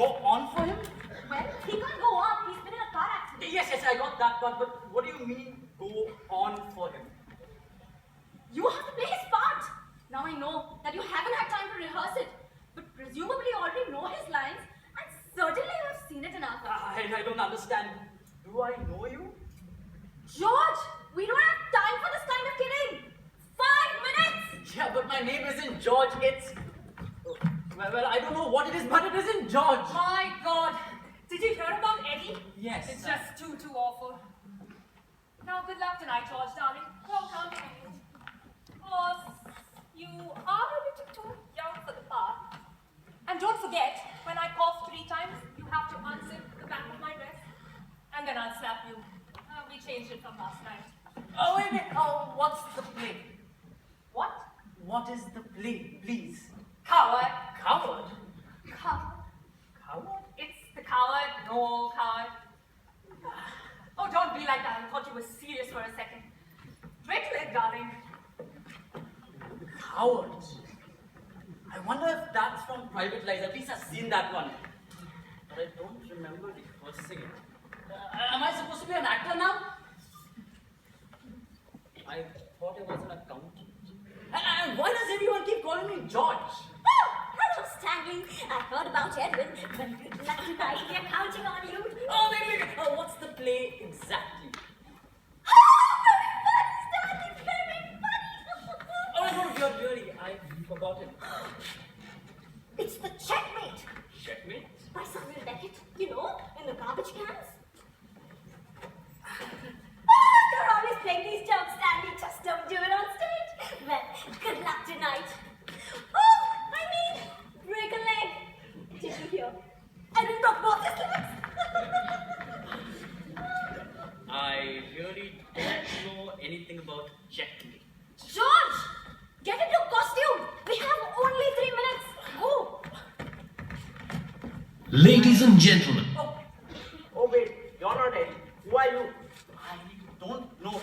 go on for him? Well, he can't go on. He's been in a car accident. Yes, I got that part, but what do you mean go on for him? You have to play his part. Now I know that you haven't had time to rehearse it, but presumably you already know his lines, and certainly you have seen it enough. I don't understand. Do I know you? George, we don't have time for this kind of kidding. 5 minutes! Yeah, but my name isn't George, it's... Well, I don't know what it is, but it isn't George. My God! Did you hear about Eddie? Yes. It's just too awful. Now, good luck tonight, George, darling. Well done. You are a little too young for the part. And don't forget, when I cough 3 times, you have to unzip the back of my dress. And then I'll slap you. We changed it from last night. Oh, wait. Oh, what's the play? What? What is the play, please? Coward. Coward? Coward? It's the coward. No, coward. Oh, don't be like that. I thought you were serious for a second. Wait till it, darling. Coward? I wonder if that's from Private Lies. At least I've seen that one. But I don't remember rehearsing it. Am I supposed to be an actor now? I thought I was an accountant. And why does everyone keep calling me George? Oh, hello, Stanley. I heard about Edwin, but good luck tonight. We are counting on you. Oh, wait. What's the play exactly? Stanley, very funny. Oh, no, really, I forgot it. It's the Checkmate Checkmate? by Samuel Beckett. You know, in the garbage cans. You're always playing these jokes, Stanley. Just don't do it on stage. Well, good luck tonight. Oh, I mean, break a leg. Did you hear? I didn't broke both his legs. I really don't know anything about Checkmate. George, get into costume. We have only 3 minutes. Go. Ladies and gentlemen, Oh wait, you're not Eddie. Who are you? I don't know.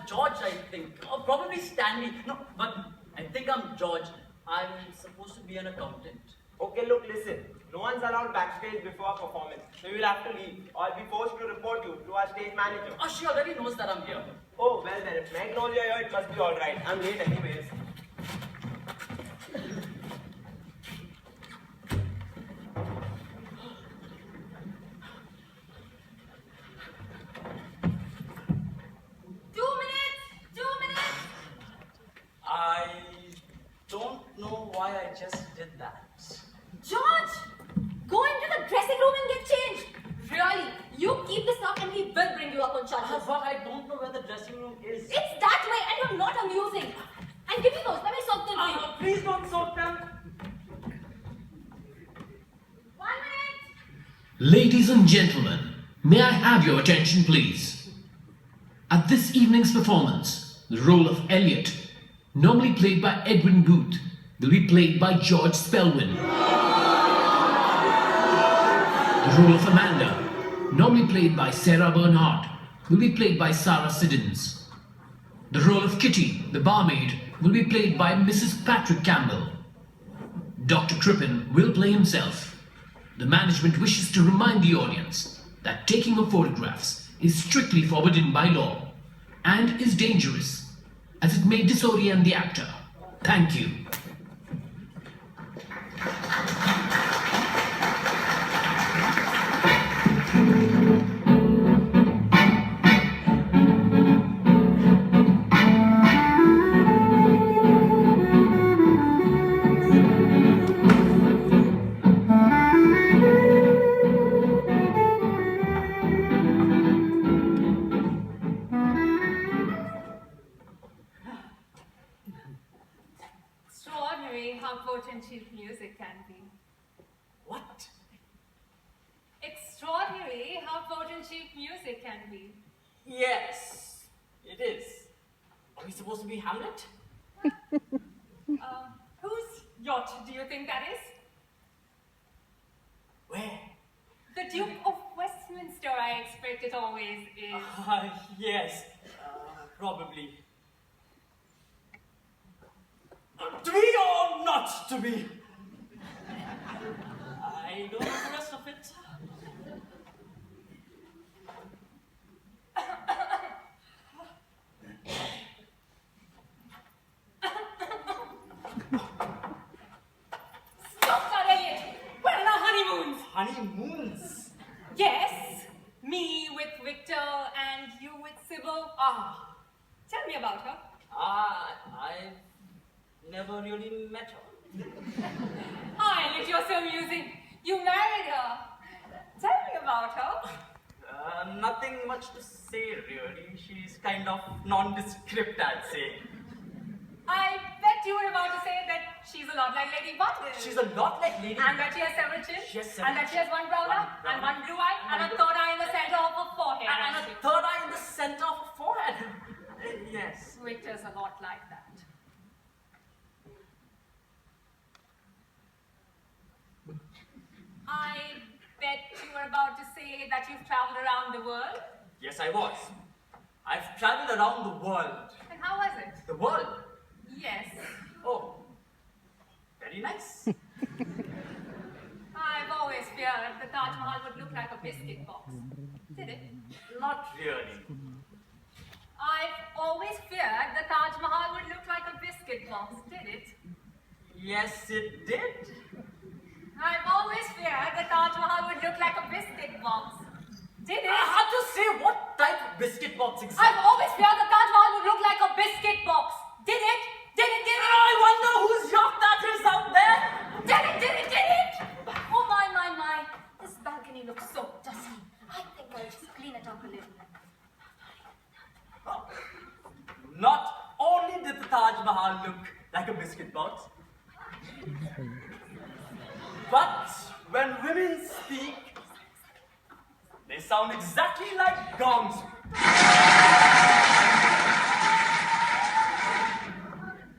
George, I think. Or probably Stanley. No, but I think I'm George. I'm supposed to be an accountant. Okay, look, listen. No one's allowed backstage before a performance. So you'll have to leave. Or I'll be forced to report you to our stage manager. Oh, she already knows that I'm here. Oh, well then, if Meg knows you're here, it must be alright. I'm late anyways. I don't know why I just did that. George, go into the dressing room and get changed. Really, you keep this up and we will bring you up on charges. But I don't know where the dressing room is. It's that way and you're not amusing. And give me those. Let me soak them for you. Please don't soak them. 1 minute. ladies and gentlemen, may I have your attention please? At this evening's performance, the role of Elliot, normally played by Edwin Booth, will be played by George Spelwyn. The role of Amanda, normally played by Sarah Bernhardt, will be played by Sarah Siddons. The role of Kitty, the barmaid, will be played by Mrs. Patrick Campbell. Dr. Crippen will play himself. The management wishes to remind the audience that taking of photographs is strictly forbidden by law and is dangerous, as it may disorient the actor. Thank you. Extraordinary how potent cheap music can be. What? Extraordinary how potent cheap music can be. Yes, it is. Are we supposed to be Hamlet? Whose yacht do you think that is? Where? The Duke of Westminster, I expect it always is. Yes, probably. To be or not to be? I don't know the rest of moons. Yes, me with Victor and you with Sybil. Ah, tell me about her. I never really met her. Ah, you're so amusing. You married her. Tell me about her. Nothing much to say, really. She's kind of nondescript, I'd say. I bet you were about to say that she's a lot like Lady Button. She's a lot like Lady. And that she has several chins. She has several and that she has one brown eye, and one blue eye, and a third eye in the center of her forehead. And a third eye in the center of her forehead. Yes. Victor's a lot like that. I bet you were about to say that you've traveled around the world. Yes, I was. I've traveled around the world. And how was it? The world? Yes. Oh, very nice. I've always feared the Taj Mahal would look like a biscuit box. Did it? Not really. I've always feared the Taj Mahal would look like a biscuit box. Did it? Yes, it did. I've always feared the Taj Mahal would look like a biscuit box. Did it? I have to say what type of biscuit box exactly. I've always feared the Taj Mahal would look like a biscuit box. Did it? Did it? Did it? I wonder whose yacht that is out there. Did it? Did it? Did it? Oh my. This balcony looks so dusty. I think I'll just clean it up a little. Not only did the Taj Mahal look like a biscuit box, but when women speak, they sound exactly like gongs.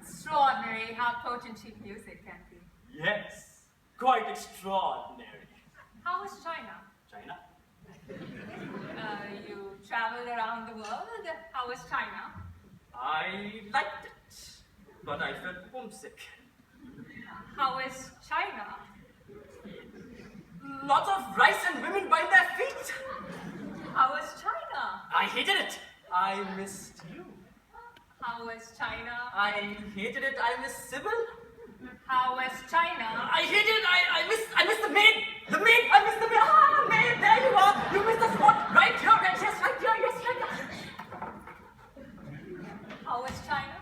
Extraordinary how potent cheap music can be. Yes, quite extraordinary. How was China? China? You traveled around the world. How was China? I liked it, but I felt homesick. How was China? Lots of rice and women by their feet. How was China? I hated it. I missed you. How was China? I hated it. I miss Sybil. How was China? I hated it. I miss the maid. The maid. I miss the maid. Ah, maid. There you are. You missed the spot. Right here. Yes, right here. Yes, right here. How was China?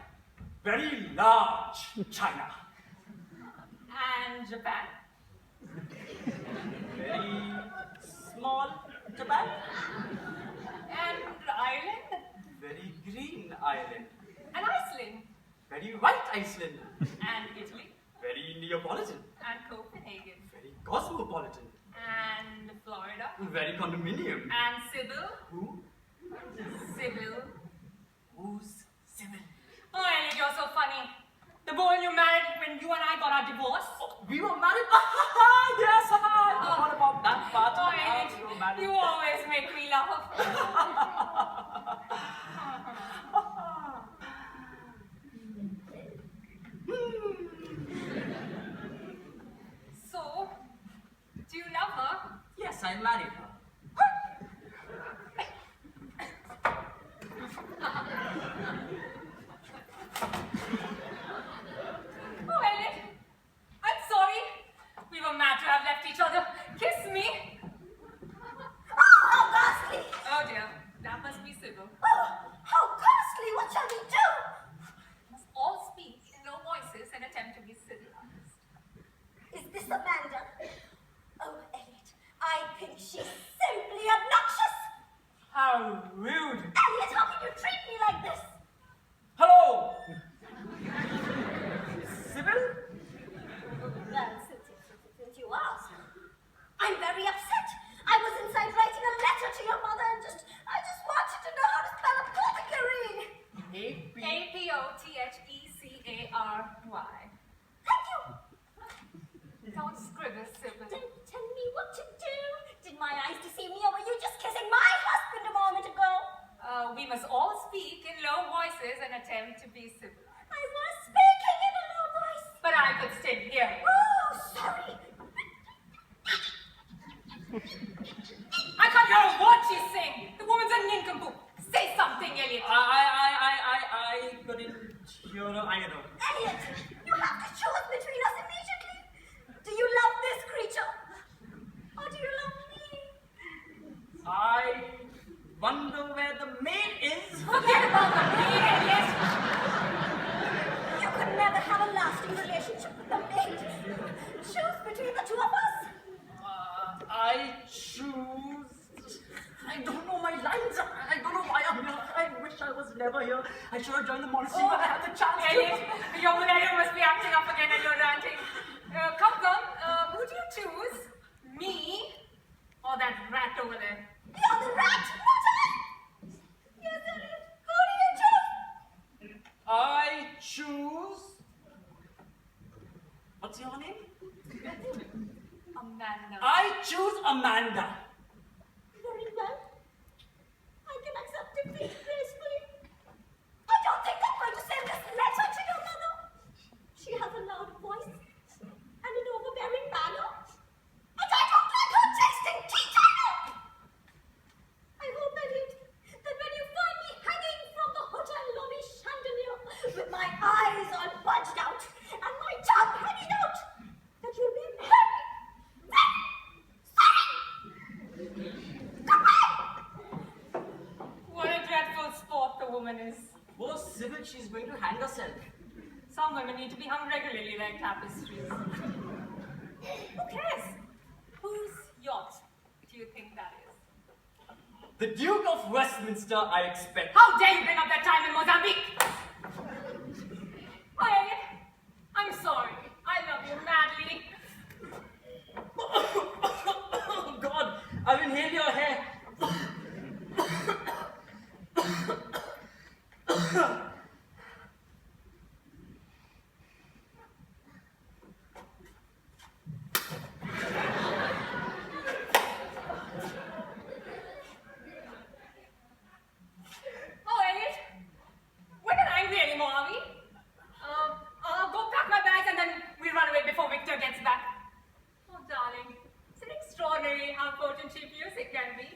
Very large China. And Japan? Very small Japan. And Ireland? Very green Ireland. And Iceland? Very white Iceland. And Italy? Very Neapolitan. And Copenhagen? Very cosmopolitan. And Florida? Very condominium. And Sybil? Who? Sybil? Who's Sybil? Oh, Elliot, you're so funny. The woman you married when you and I got our divorce? Oh, we were married? Yes, I forgot about that part. Oh, We were Elliot, married. you always make me laugh. So, do you love her? Yes, I married her. Oh, Elliot, I'm sorry. We were mad to have left each other. Kiss me. Oh, how ghastly! Oh dear, that must be Sybil. Oh, how ghastly! What shall we do? Must all speak in low voices and attempt to be civilized. Is this Amanda? Oh, Elliot, I think she's simply obnoxious. How rude. Elliot, how can you treat me like this? Hello. Sybil? Well, since you asked, I'm very upset. I was inside writing a letter to your mother and I just wanted to know how to spell apothecary. A-P-O-T-H-E-C-A-R-Y. Thank you. Don't scribble, Sybil. Don't tell me what to do. Did my eyes deceive me or were you just kissing my husband a moment ago? We must all speak in low voices and attempt to be civilized. I was speaking in a low voice. But I could still hear you. Oh, sorry. I can't hear a word she's saying. The woman's a nincompoop. Say something, Elliot. I couldn't hear her either. Elliot, you have to choose between us immediately. Do you love this creature? Or do you love ever here. I should have joined the monastery when I had the chance Elliot, your millennium must be acting up again and you're ranting. Come, who do you choose? Me or that rat over there? You're the rat, not I! Yes, Elliot. Who do you choose? I choose... What's your name? Amanda. I choose Amanda. Very well. I can accept defeat gracefully. I don't think I'm going to send this letter to your mother. She has a loud voice and an overbearing manner. And I don't like her tasting tea time. I hope, Elliot, that when you find me hanging from the hotel lobby chandelier with my eyes all bulged out and my tongue hanging out, that you'll be very, very sorry. Goodbye! What a dreadful sport the woman is. Oh, Sybil, she's going to hang herself. Some women need to be hung regularly like tapestries. Who cares? Whose yacht do you think that is? The Duke of Westminster, I expect. How dare you bring up that time in Mozambique? Oh, Elliot, I'm sorry. I love you madly. Oh, God, I've inhaled your hair. Oh, Elliot, we're not angry anymore, are we? I'll go pack my bags and then we'll run away before Victor gets back. Oh, darling, it's an extraordinary how potent cheap music can be.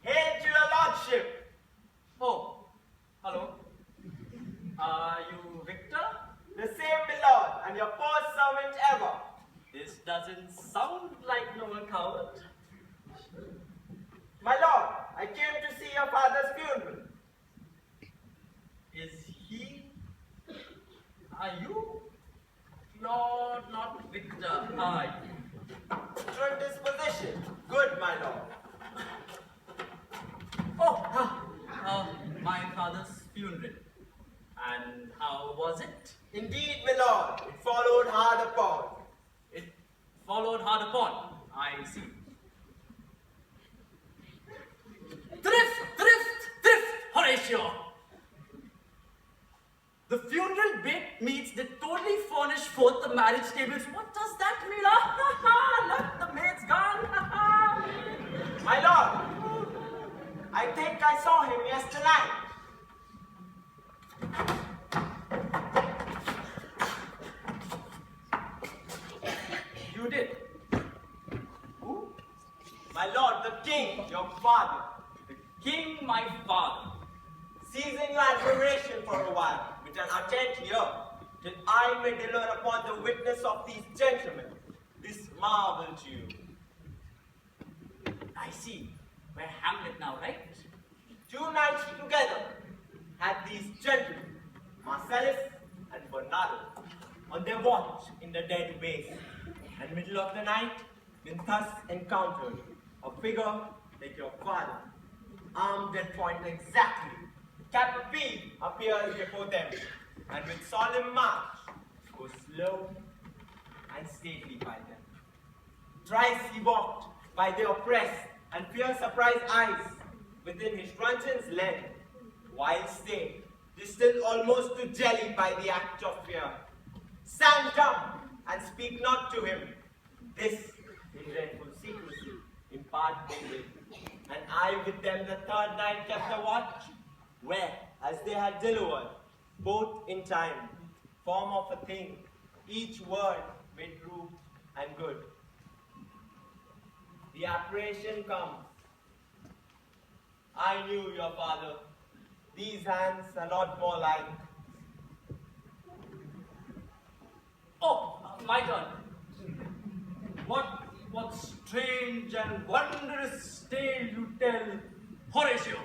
Hail to your lordship! Oh, hello. Are you Victor? The same, my lord, and your first servant ever. This doesn't sound like no coward. My lord, I came to see your father's funeral. Is he? Are you? Lord, not Victor, are you? True disposition. Good, my lord. Oh, my father's funeral. And how was it? Indeed, my lord, it followed hard upon. It followed hard upon. I see. Thrift, Horatio! The funeral bit meets the totally furnished fourth the marriage tables. What does that mean? Look, the maid's gone. My lord, I think I saw him yesternight. You did. Who? My lord, the king, your father, The king, my father. seizing your admiration for a while, with an attent here, till I may deliver upon the witness of these gentlemen this marvel to you. I see. We're Hamlet now, right? 2 nights together had these gentlemen, Marcellus and Bernardo, on their watch in the dead base, and middle of the night, been thus encountered a figure like your father, armed at point exactly. Cap a pea appears before them, and with solemn march goes slow and stately by them. Thrice he walked by their oppressed and fear-surprised eyes within his truncheon's length, while they, distilled almost to jelly by the act of fear, stand dumb and speak not to him. This in dreadful secrecy impart they will. And I with them the third night kept a watch, where, as they had delivered, both in time, form of a thing, each word made true and good. the apparition comes. I knew your father. These hands are not more like. Oh, my turn. What strange and wondrous tale you tell, Horatio,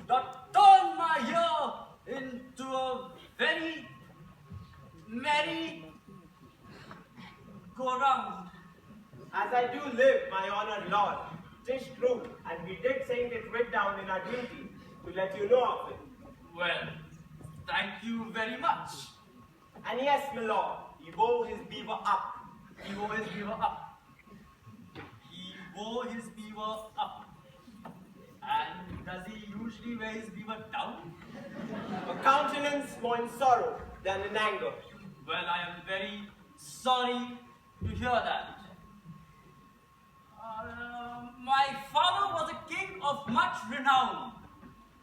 that turn my ear into a very merry go round. As I do live, my honored lord, 'tis true, and we did send it writ down in our duty to let you know of it. Well, thank you very much. And yes, my lord, he wore his beaver up. He wore his beaver up. He wore his beaver up. And does he usually wear his beaver down? A countenance more in sorrow than in anger. Well, I am very sorry to hear that. My father was a king of much renown,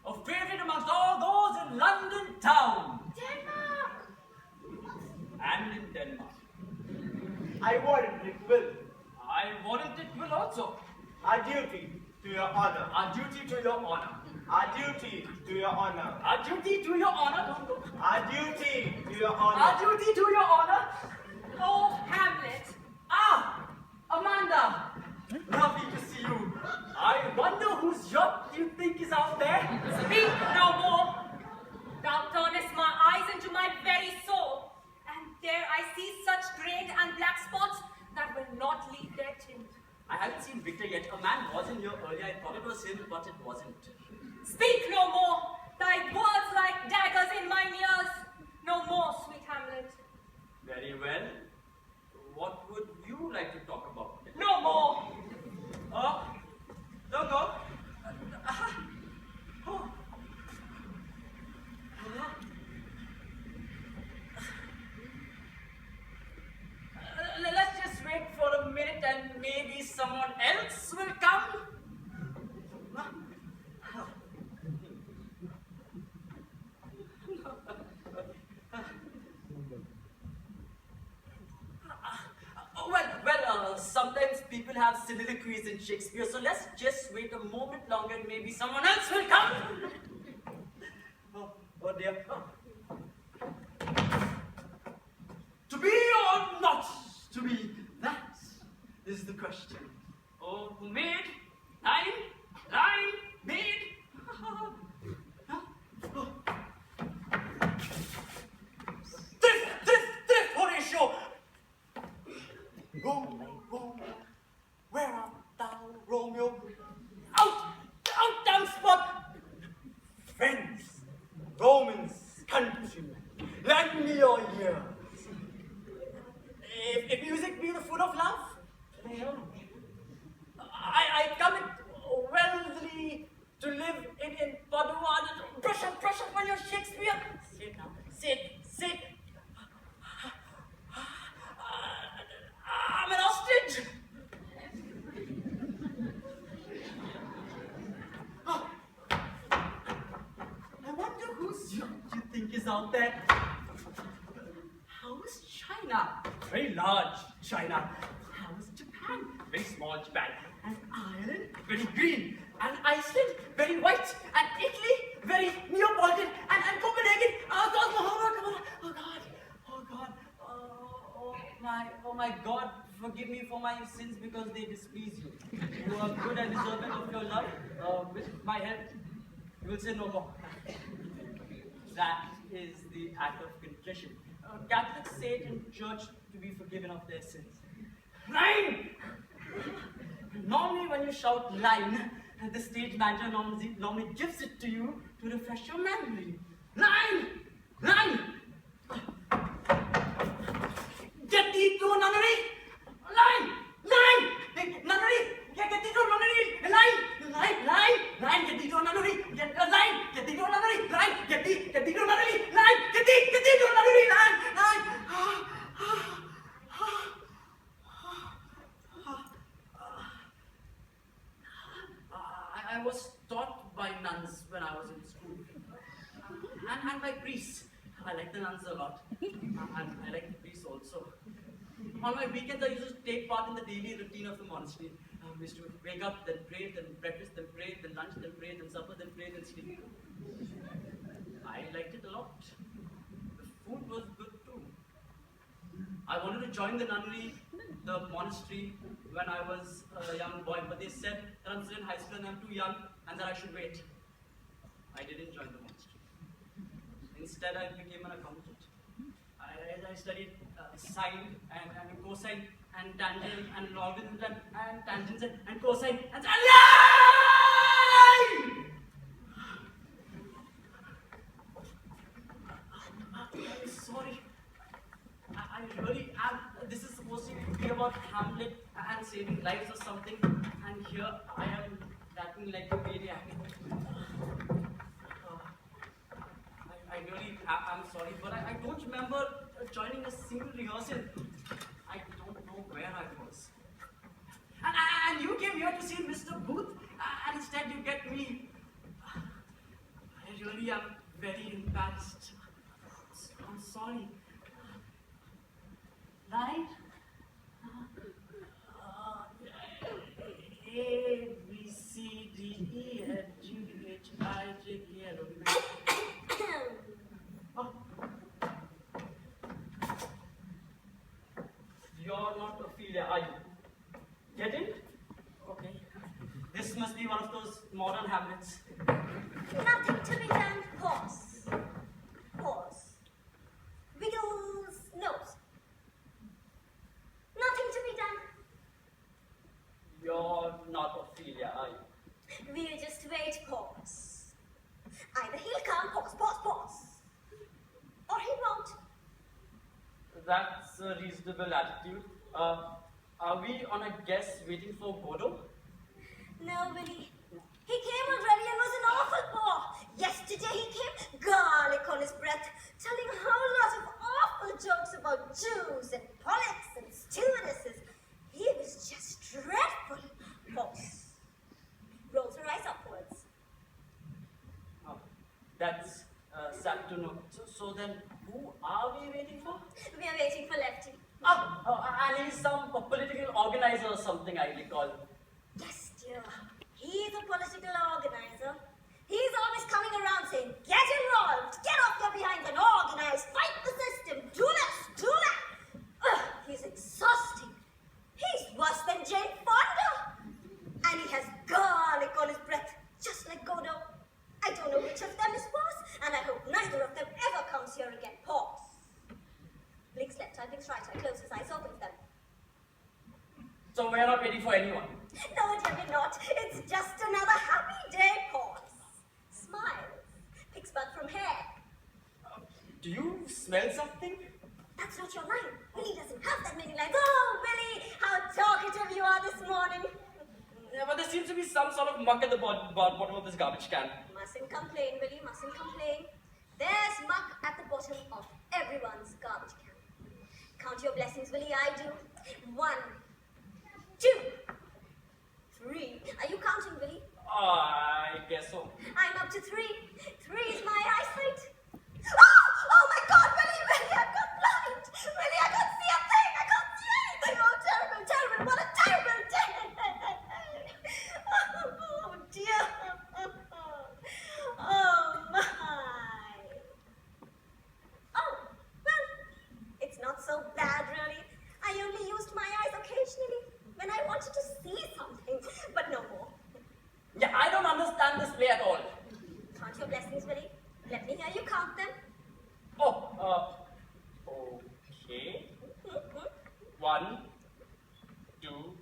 a favorite amongst all those in London town. Denmark! And in Denmark. I warrant it will. I warrant it will also. Our duty to your honor. Our duty to your honor. Our duty to your honor. Our duty to your honor. Don't go. Our duty to your honor. Our duty to your honor. Oh, Hamlet. Ah, Amanda. Lovely to see you. I wonder whose yacht you think is out there. Speak no more. Thou turnest my eyes into my very soul, and there I see such great and black spots that will not leave their tint. I haven't seen Victor yet. A man was in here earlier. I thought it was him, but it wasn't. Speak no more. Thy words like daggers in mine ears. No more, sweet Hamlet. Very well. What would you like to talk about? No more. Oh, don't go. Oh. Let's just wait for a minute and maybe someone else will come. Sometimes people have soliloquies in Shakespeare, so let's just wait a moment longer and maybe someone else will come. Oh dear. To be or not to be, that is the question. Oh, maid, line, maid. This, Horatio. Romeo, where art thou, Romeo? Out, damn spot! Friends, Romans, countrymen, lend me your ears. If music be the food of love, play on. I come it wealthily to live in Padua. Brush up on your Shakespeare. Sit now, sit. I'm an ostrich. Oh. I wonder whose yacht you think is out there. How is China? Very large China. How is Japan? Very small Japan. And Ireland? Very green. And Iceland? Very white. And Italy? Very Neapolitan. And Copenhagen? Oh God. Oh my God, forgive me for my sins because they displease you. You are good and deserving of your love. With my help, you will say no more. That is the act of contrition. Catholics say it in church to be forgiven of their sins. Line! Normally when you shout line, the stage manager normally gives it to you to refresh your memory. Line! Get thee to nunnery! Line! Nunnery! Get thee to nunnery! Line! Get thee to nunnery! Get thee to nunnery! Line! Get thee to nunnery! Line! Get thee to nunnery! Line! I was taught by nuns when I was in school. And by priests. I like the nuns a lot. And I like the priests also. On my weekends, I used to take part in the daily routine of the monastery. We used to wake up, then pray, then breakfast, then pray, then lunch, then pray, then supper, then pray, then sleep. I liked it a lot. The food was good too. I wanted to join the nunnery, the monastery, when I was a young boy, but they said that I'm still in high school and I'm too young and that I should wait. I didn't join the monastery. Instead, I became an accountant. I studied sine and cosine and tangent and logarithms and tangents and cosine and I'm sorry. I really am. This is supposed to be about Hamlet and saving lives or something, and here I am acting like a maniac. I really am sorry, but I don't remember joining a single rehearsal. I don't know where I was. And you came here to see Mr. Booth, and instead you get me. I really am very embarrassed. I'm sorry. Right? A, B, C, D, E, F, G, H, I, J, K, L, M, N. Oh. You're not Ophelia, are you? Get it? Okay. This must be one of those modern Hamlets. Nothing to be done. Pause. Pause. Wiggles nose. Nothing to be done. You're not Ophelia, are you? We'll just wait. Pause. Either he'll come. Pause. Pause. Pause. Or he won't. That's a reasonable attitude. Are we on a guess waiting for Godot? No, Willie. He came already and was an awful bore. Yesterday he came, garlic on his breath, telling a whole lot of awful jokes about Jews and Pollocks and stewardesses. He was just dreadful. Pause. Rolls her eyes upwards. Oh, that's sad to know. So then, who are we waiting for? We are waiting for Lefty. And he's some political organizer or something, I recall. Yes, dear. He's a political organizer. He's always coming around saying, get involved, get off your behinds and organize, fight the system, do this, do that. Ugh, he's exhausting. He's worse than Jane Fonda. And he has garlic on his breath, just like Godot. I don't know which of them is worse, and I hope neither of them ever comes here again. Pause. Blinks left eye, blinks right eye, closes eyes, opens them. So we're not waiting for anyone. No, dear, we're not. It's just another happy day. Pause. Smiles. Picks bud from hair. Do you smell something? That's not your line. Willie doesn't have that many lines. Oh, Willie, how talkative you are this morning. Yeah, but there seems to be some sort of muck at the bottom of this garbage can. Mustn't complain, Willie, mustn't complain. There's muck at the bottom of everyone's garbage can. Count your blessings, Willie, I do. 1, 2, 3. Are you counting, Willie? I guess so. I'm up to 3. 3 is my eyesight. Oh my God, Willie, I've gone blind. Willie, I can't see a thing. I can't see anything. Oh, terrible, terrible. What a terrible day. Oh, dear. Oh, my. Oh, well, it's not so bad, really. I only used my eyes occasionally when I wanted to see something, but no more. Yeah, I don't understand this play at all. Count your blessings, Willie. Let me hear you count them. Oh, okay. 1, 2,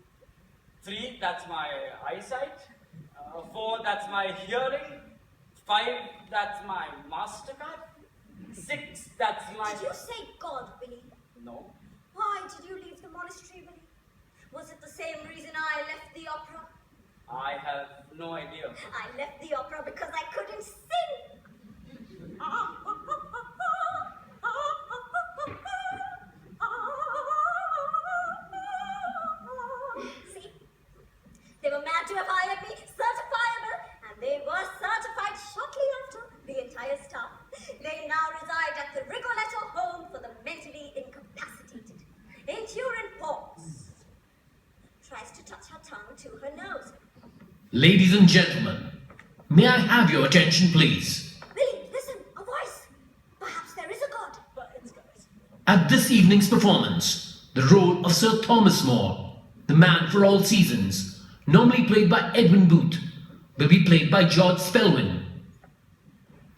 3, that's my eyesight. 4, that's my hearing. 5, that's my MasterCard. 6, that's my... Did you say God, Willie? No. Why did you leave the monastery, Willie? Was it the same reason I left the opera? I have no idea. I left the opera because I couldn't sing. See? They were mad to have hired me, certifiable, and they were certified shortly after, the entire staff. They now reside at the Rigoletto Home for the mentally incapacitated. Ain't you in pause? Tries to touch her tongue to her nose. Ladies and gentlemen, may I have your attention, please? Billy, listen, a voice. Perhaps there is a God. At this evening's performance, the role of Sir Thomas More, the man for all seasons, normally played by Edwin Booth, will be played by George Spelwyn.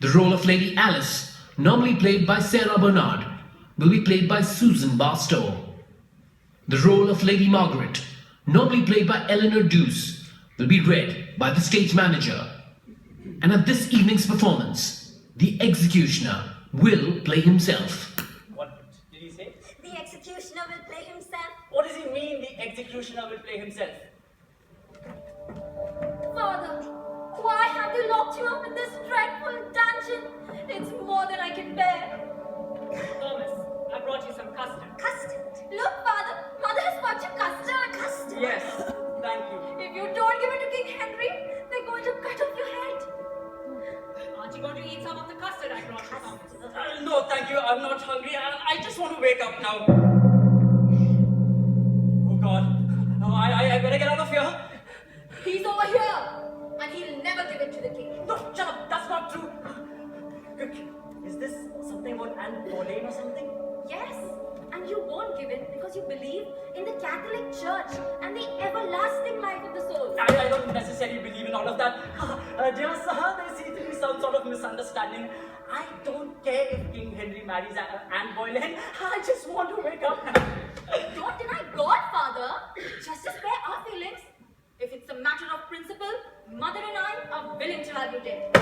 The role of Lady Alice, normally played by Sarah Bernard, will be played by Susan Barstow. The role of Lady Margaret, normally played by Eleanor Deuce, will be read by the stage manager. And at this evening's performance, the executioner will play himself. What did he say? The executioner will play himself. What does he mean, the executioner will play himself? Father, why have you locked you up in this dreadful dungeon? It's more than I can bear. Thomas, I brought you some custard. Custard. Look, Father, Mother has brought you custard. Custard. Yes, thank you. If you don't give it to King Henry, they're going to cut off your head. Aren't you going to eat some of the custard I brought you, Thomas? No, thank you. I'm not hungry. I just want to wake up now. Oh God. No, I better get out of here. He's over here, and he'll never give it to the king. No, shut up. That's not true. Is this something about Anne Boleyn or something? Yes, and you won't give it because you believe in the Catholic Church and the everlasting life of the soul. I don't necessarily believe in all of that. Dear sir, there seems to be some sort of misunderstanding. I don't care if King Henry marries Anne Boleyn. I just want to wake up. Don't deny God, Father. Just to spare our feelings. If it's a matter of principle, Mother and I are willing to argue it.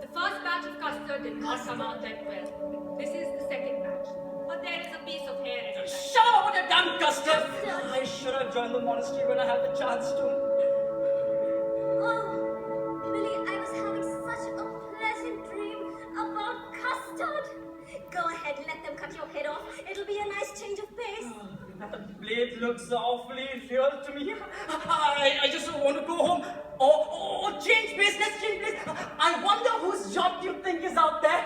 The first batch of custard did not come out that well. This is the second batch. But there is a piece of hair in it. Shut up with your damn custard! I should have joined the monastery when I had the chance to. Oh, Billy, I was having such a pleasant dream about custard. Go ahead, let them cut your head off. It'll be a nice change of pace. That blade looks awfully real to me. I just want to go home. Oh, change place, let's change place. I wonder whose job you think is out there.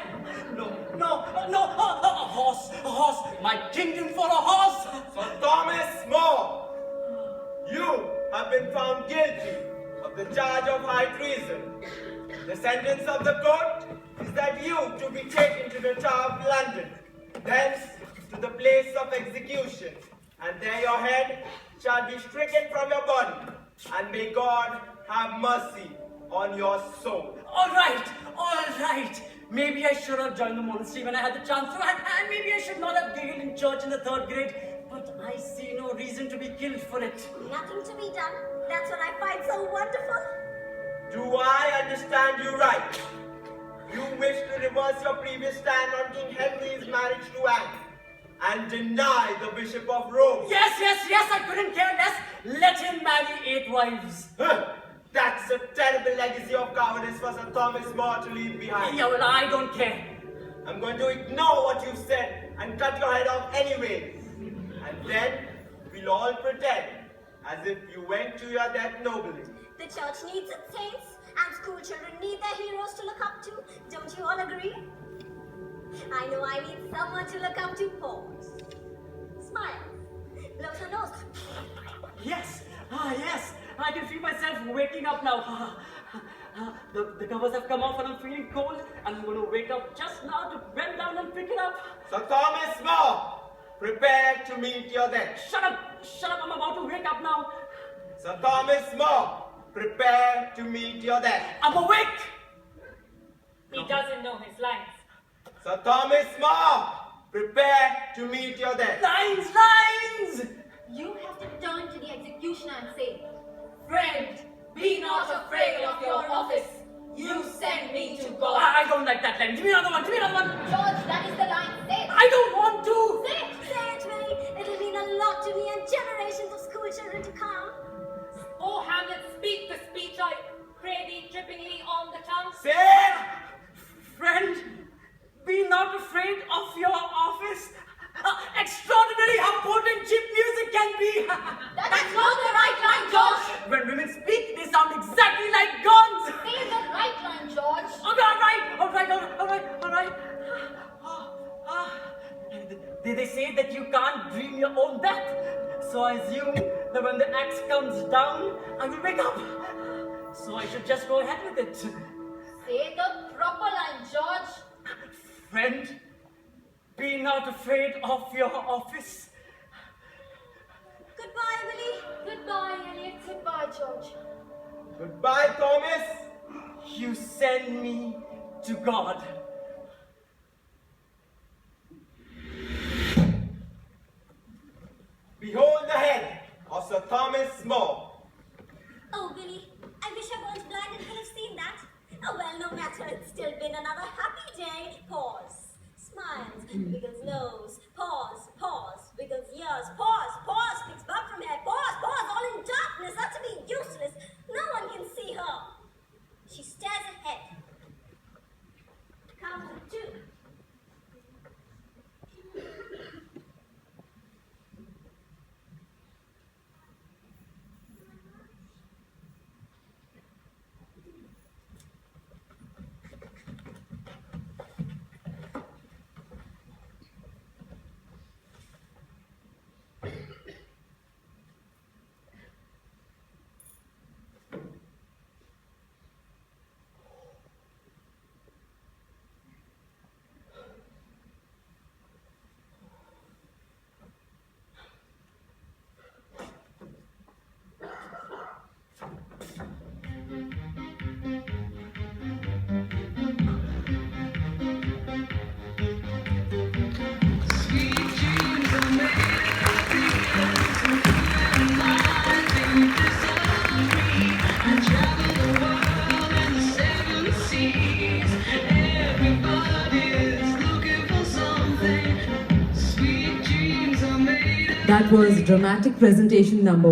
No, a horse. My kingdom for a horse. Sir Thomas More, you have been found guilty of the charge of high treason. The sentence of the court is that you to be taken to the Tower of London, thence to the place of execution, and there your head shall be stricken from your body, and may God have mercy on your soul. All right. Maybe I should have joined the monastery when I had the chance to, and maybe I should not have giggled in church in the 3rd grade, but I see no reason to be killed for it. Nothing to be done. That's what I find so wonderful. Do I understand you right? You wish to reverse your previous stand on King Henry's marriage to Anne and deny the Bishop of Rome. Yes, I couldn't care less. Let him marry 8 wives. That's a terrible legacy of cowardice for Sir Thomas More to leave behind. Yeah, well, I don't care. I'm going to ignore what you've said and cut your head off anyways. And then we'll all pretend as if you went to your death nobly. The church needs its saints, and school children need their heroes to look up to. Don't you all agree? I know I need someone to look up to. Pause. Smile. Blow your nose. Yes. I can feel myself waking up now. The covers have come off and I'm feeling cold. And I'm going to wake up just now to bend down and pick it up. Sir Thomas More, prepare to meet your death. Shut up. I'm about to wake up now. Sir Thomas More, prepare to meet your death. I'm awake. He doesn't know his lines. Sir Thomas More, prepare to meet your death. Lines! You have to turn to the executioner and say, "Friend, be not afraid of your office. You send me to God." I don't like that line. Give me another one. George, that is the line. Say it. I don't want to. Say it, Billy. It'll mean a lot to me and generations of school children to come. Oh, Hamlet, speak the speech I pray thee drippingly on the tongue. Say, Friend, be not afraid of your office. Extraordinary how potent cheap music can be. That is not the right line, George. When women speak, they sound exactly like gongs. Say the right line, George. All right. They say that you can't dream your own death. So I assume that when the axe comes down, I will wake up. So I should just go ahead with it. Say the proper line, George. Friend, be not afraid of your office. Goodbye, Willie. Goodbye, Elliot. Goodbye, George. Goodbye, Thomas. You send me to God. Behold the head of Sir Thomas More. Oh, Willie, I wish I was blind and could have seen that. Oh, well, no matter. It's still been another happy day. Pause. Smiles. Wiggles nose. Pause. Pause. Wiggles ears. Pause. Pause. Picks bug from hair. Pause. Pause. All in darkness. Utterly useless. No one can see her. She stares ahead. Count to 2. That was dramatic presentation number